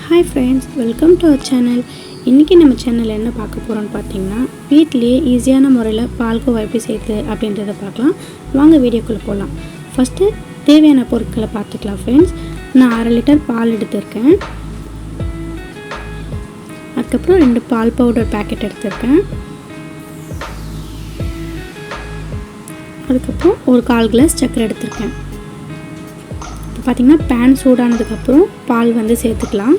Hi friends, welcome to our channel. இன்னைக்கு நம்ம சேனல்ல என்ன பார்க்க போறோம்னு பாத்தீங்கன்னா வீட்லயே ஈஸியான முறையில பால்கோவா எப்படி செய்யறது அப்படின்றத பார்க்கலாம். வாங்க வீடியோக்குள்ள போலாம். ஃபர்ஸ்ட் தேவையான பொருட்களை பார்த்துக்கலாம் फ्रेंड्स. நான் 1/2 லிட்டர் பால் எடுத்துர்க்கேன். அதுக்கு அப்புறம் 2 பால் பவுடர் பாக்கெட் எடுத்துர்க்கேன். அதுக்கு அப்புறம் ஒரு 1/4 கிளாஸ் சர்க்கரை எடுத்துர்க்கேன். இப்போ பாத்தீங்கன்னா pan சூடானதுக்கு அப்புறம் பால் வந்து சேர்த்துக்கலாம்.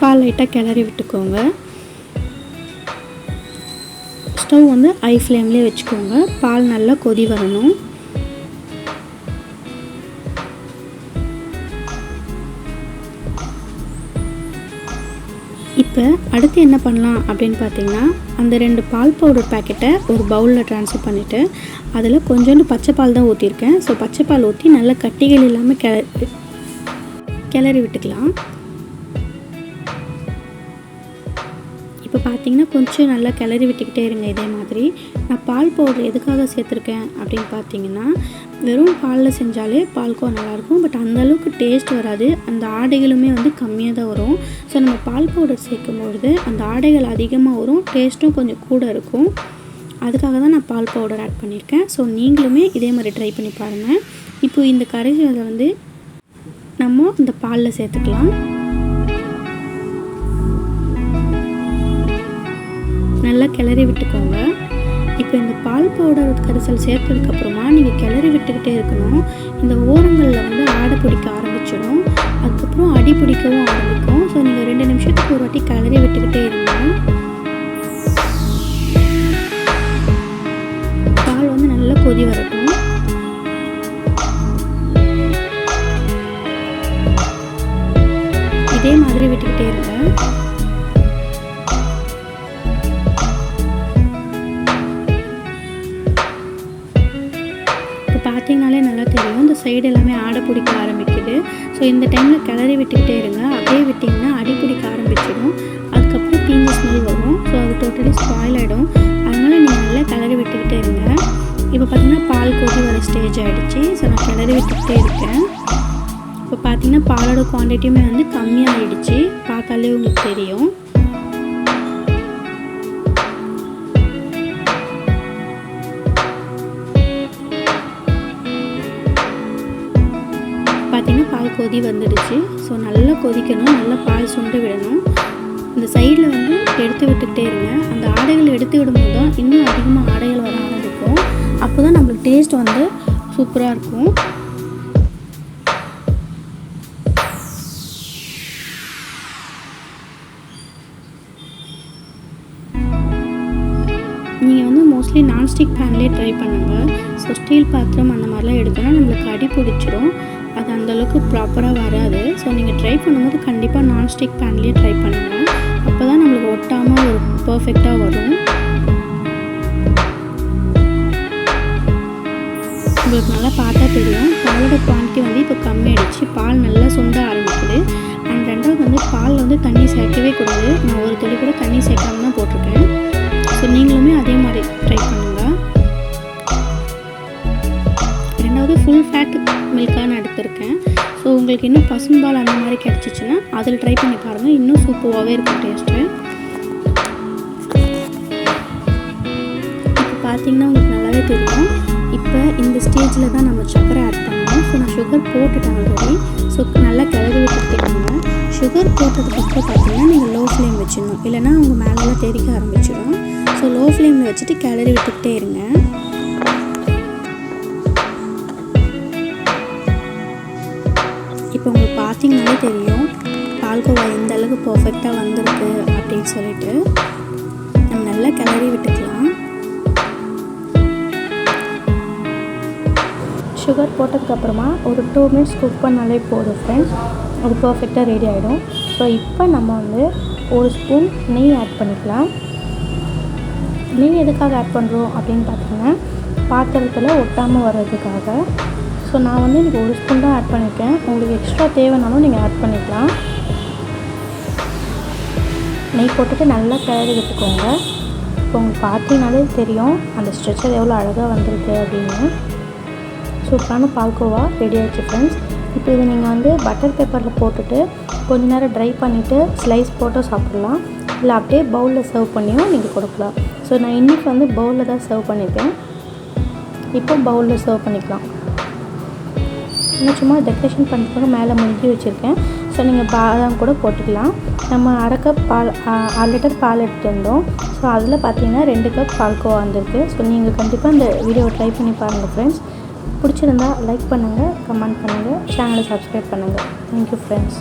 பால் லைட்டா கிளறி விட்டுக்கோங்க. ஸ்டவ் வந்து ஹை ஃப்ளேம்லயே வெச்சுக்கோங்க. பால் நல்லா கொதி வரணும். இப்போ அடுத்து என்ன பண்ணலாம் அப்படினு பாத்தீங்கன்னா அந்த 2 பால் பவுடர் பாக்கெட்டை ஒரு பவுல்ல ட்ரான்ஸ்ஃபர் பண்ணிட்டு அதுல கொஞ்சோண்டு பச்சை பால் தான் ஊத்திருக்கேன். சோ பச்சை பால் ஊத்தி நல்லா கட்டிகள் இல்லாம கிளறி விட்டுக்கலாம். இப்போ பாத்தீங்கன்னா கொஞ்சம் நல்லா கிளறி விட்டுக்கிட்டே இருங்க. இதே மாதிரி நான் பால் பவுடர் எதுக்காக சேர்த்திருக்கேன் அப்படினு பாத்தீங்கன்னா வெறும் பால்ல செஞ்சாலே பால்கோவா நல்லா இருக்கும். பட் அந்த அளவுக்கு டேஸ்ட் வராது. அந்த ஆடைகளுமே வந்து கம்மியா தான் வரும். சோ நம்ம பால் பவுடர் சேர்க்கும்போது அந்த ஆடைகள் அதிகமா வரும். டேஸ்டும் கொஞ்சம் கூட இருக்கும். அதுக்காக தான் நான் பால் பவுடர் ஆட் பண்ணிருக்கேன். சோ நீங்களுமே இதே மாதிரி ட்ரை பண்ணி பாருங்க. இப்போ இந்த கரைசலை வந்து நம்ம இந்த பால்ல சேர்த்துக்கலாம். நல்லா கிளறி விட்டுக்கோங்க. இப்போ இந்த பால் பவுடர் கரைசல் சேர்த்ததுக்கு அப்புறமா நீங்க கிளறி விட்டுக்கிட்டே இருக்கணும். இந்த ஓரங்கள்ல வந்து ஆடை பிடிக்க ஆரம்பிச்சிடும். அதுக்கு அப்புறம் அடி பிடிக்கவும் ஆரம்பிக்கும். சோ நீங்க 2 நிமிஷத்துக்கு ஒரு வாட்டி கிளறி விட்டுக்கிட்டே இருங்க. பால் வந்து நல்லா கொதி வரட்டும். இதே மாதிரி விட்டுக்கிட்டே இருங்க. பாத்தீங்கனாலே நல்லா தெரியும். இந்த சைடு எல்லாமே ஆடை பிடிக்க ஆரம்பிக்குது. சோ இந்த டைம்ல கிளறி விட்டுக்கிட்டே இருங்க. அப்படியே விட்டீங்கன்னா அடி பிடிக்க ஆரம்பிச்சிடும். அதுக்கு அப்புறம் தீஞ்ச ஸ்மெல் வரும். சோ அது டோட்டலி ஸ்பாயில் ஆயிடும். அதனால நீங்க நல்லா கிளறி விட்டுக்கிட்டே இருங்க. இப்போ பாத்தீங்கன்னா பால் கொதி வர ஸ்டேஜ் ஆயிடுச்சு. சோ நான் கிளறி விட்டுக்கிட்டே இருக்கேன். இப்போ பாத்தீங்கன்னா பாலோட குவாண்டிட்டியுமே வந்து கம்மியா ஆயிடுச்சு. பார்த்தாலே உங்களுக்கு தெரியும். பாத்தீங்கன்னா பால் கொதி வந்துடுச்சு. ஸோ நல்லா கொதிக்கணும். நல்லா பால் சுண்ட விடணும். இந்த சைடில் வந்து எடுத்து விட்டுக்கிட்டே இருங்க. அந்த ஆடைகள் எடுத்து விடும்போது தான் இன்னும் அதிகமாக ஆடைகள் வர ஆரம்பிக்கும். அப்போ தான் நம்மளுக்கு டேஸ்ட் வந்து சூப்பராக இருக்கும். நீங்கள் வந்து மோஸ்ட்லி நான்ஸ்டிக் பேன்லேயே ட்ரை பண்ணுங்கள். ஸோ ஸ்டீல் பாத்திரம் அந்த மாதிரிலாம் எடுத்தோன்னா நம்மளுக்கு அடி பிடிச்சிரும். அது அந்தளவுக்கு ப்ராப்பராக வராது. ஸோ நீங்கள் ட்ரை பண்ணும்போது கண்டிப்பாக நான்ஸ்டிக் பேன்லேயே ட்ரை பண்ணுங்கள். அப்போ தான் நம்மளுக்கு ஒட்டாமல் ஒரு பர்ஃபெக்டாக வரும். உங்களுக்கு நல்லா பார்த்தா தெரியும். பாலோட குவான்டிட்டி வந்து இப்போ கம்மியாயிடுச்சு. பால் நல்லா சுண்ட ஆரம்பிக்குது. அண்ட் ரெண்டாவது வந்து பாலில் வந்து தண்ணி சேர்க்கவே கூடாது. நான் ஒரு துளி கூட தண்ணி சேர்க்காம தான் போட்டிருக்கேன். ஸோ நீங்களுமே அதே மாதிரி ட்ரை பண்ணுங்கள். ரெண்டாவது ஃபுல் ஃபேட் மில்காக நான் எடுத்திருக்கேன். ஸோ உங்களுக்கு இன்னும் பசும்பால் அந்த மாதிரி கிடச்சிச்சின்னா அதில் ட்ரை பண்ணி பாருங்கள். இன்னும் சூப்பராகவே இருக்கும் டேஸ்ட்டு. இப்போ பார்த்தீங்கன்னா உங்களுக்கு நல்லாவே தெரியும். இப்போ இந்த ஸ்டேஜில் தான் நம்ம சர்க்கரை ஆட் பண்ணணும். ஸோ நான் சுகர் போட்டுட்டேன் ஆல்ரெடி. ஸோ நல்லா கிளறி விட்டுக்கிட்டேங்க. சுகர் போட்டதுக்கப்புறம் பார்த்தீங்கன்னா நீங்கள் லோ ஃப்ளேம் வச்சிடணும். இல்லைனா உங்கள் மேலெல்லாம் தெரிக்க ஆரம்பிச்சிடும். ஸோ லோ ஃப்ளேமில் வச்சுட்டு கிளறி விட்டுக்கிட்டே இருங்க. இப்போ உங்களுக்கு பார்த்தீங்கன்னாலே தெரியும் பால்கோவா எந்த அளவுக்கு பர்ஃபெக்டாக வந்திருக்கு அப்படின்னு சொல்லிட்டு நம்ம நல்லா கிளறி விட்டுக்கலாம். சுகர் போட்டதுக்கப்புறமா ஒரு 2 மினிட்ஸ் குக் பண்ணாலே போதும் ஃப்ரெண்ட்ஸ். அது பர்ஃபெக்டாக ரெடி ஆகிடும். ஸோ இப்போ நம்ம வந்து 1 ஸ்பூன் நெய் ஆட் பண்ணிக்கலாம். நெய் எதுக்காக ஆட் பண்ணுறோம் அப்படின்னு பார்த்தீங்கன்னா பாத்திரத்தில் ஒட்டாமல் வர்றதுக்காக. ஸோ நான் வந்து இன்றைக்கி 1 ஸ்பூன் தான் ஆட் பண்ணியிருக்கேன். உங்களுக்கு எக்ஸ்ட்ரா தேவைனாலும் நீங்கள் ஆட் பண்ணிக்கலாம். நெய் போட்டுட்டு நல்லா கிளறி விட்டுக்கோங்க. இப்போ உங்களுக்கு பார்த்தீங்கனாலே தெரியும் அந்த ஸ்ட்ரெச்சர் எவ்வளோ அழகாக வந்திருக்கு அப்படின்னு. சூப்பரான பால்கோவா ரெடி ஆகிடுச்சு ஃப்ரெண்ட்ஸ். இப்போ இதை நீங்கள் வந்து பட்டர் பேப்பரில் போட்டுட்டு கொஞ்ச நேரம் ட்ரை பண்ணிவிட்டு ஸ்லைஸ் போட்டு சாப்பிட்லாம், இல்லை அப்படியே பவுலில் சர்வ் பண்ணியும் நீங்கள் கொடுக்கலாம். ஸோ நான் இன்றைக்கி வந்து பவுலில் தான் சர்வ் பண்ணியிருக்கேன். இப்போ பவுலில் சர்வ் பண்ணிக்கலாம். இன்னும் சும்மா டெக்கரேஷன் பண்ணுறதுக்கு மேலே முந்திரி வச்சுருக்கேன். ஸோ நீங்கள் பாதாம் கூட போட்டுக்கலாம். நம்ம அரை கப் பால் 1 லிட்டர் பால் எடுத்துருந்தோம். ஸோ அதில் பார்த்தீங்கன்னா 2 கப் பால்கோவா வந்திருக்கு. ஸோ நீங்கள் கண்டிப்பாக இந்த வீடியோவை ட்ரை பண்ணி பாருங்கள் ஃப்ரெண்ட்ஸ். பிடிச்சிருந்தா லைக் பண்ணுங்கள், கமெண்ட் பண்ணுங்கள், சேனலை சப்ஸ்கிரைப் பண்ணுங்கள். Thank you friends.